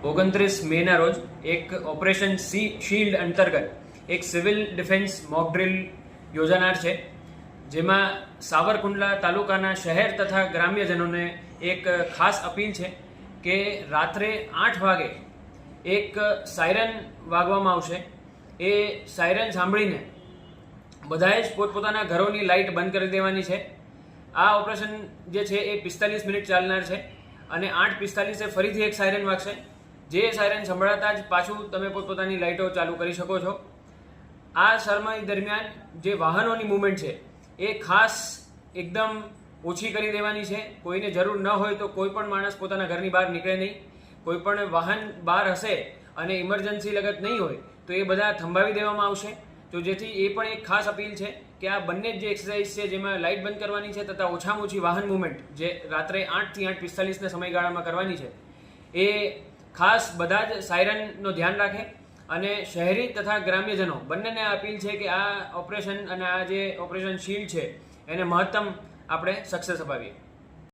29 મેના રોજ એક ઓપરેશન શીલ્ડ અંતર્ગત એક સિવિલ ડિફેન્સ મોક ડ્રિલ યોજાનાર છે, જેમાં સાવરકુંડલા તાલુકાના શહેર તથા ગ્રામ્યજનોને એક ખાસ અપીલ છે કે રાત્રે 8 વાગે એક સાયરન વાગવામાં આવશે. એ સાયરન સાંભળીને બધાએ જ પોતપોતાના ઘરોની લાઇટ બંધ કરી દેવાની છે. આ ઓપરેશન જે છે એ 45 મિનિટ ચાલનાર છે અને 8:45 ફરીથી એક સાયરન વાગશે. જે સાયરન સંભળાતા જ પાછું તમે પોતપોતાની લાઇટો ચાલુ કરી શકો છો. આ સમય દરમિયાન જે વાહનોની મૂવમેન્ટ છે એ ખાસ એકદમ ઓછી કરી દેવાની છે. કોઈને જરૂર ન હોય તો કોઈ પણ માણસ પોતાના ઘરની બહાર નીકળે નહીં. કોઈ પણ વાહન બહાર હશે અને ઇમરજન્સી લગત નહીં હોય તો એ બધા થંભાવી દેવામાં આવશે. તો જેથી એ પણ એક ખાસ અપીલ છે કે આ બંને જે એક્સરસાઇઝ છે જેમાં લાઇટ બંધ કરવાની છે તથા ઓછામાં ઓછી વાહન મૂવમેન્ટ જે રાત્રે 8 થી 8:45 સમયગાળામાં કરવાની છે, એ ખાસ બધા જ સાયરનનો ધ્યાન રાખે. અને શહેરી તથા ગ્રામ્યજનો બંનેને અપીલ છે કે આ ઓપરેશન અને આ જે ઓપરેશન શીલ્ડ છે એને મહત્તમ આપણે સક્સેસ અપાવીએ.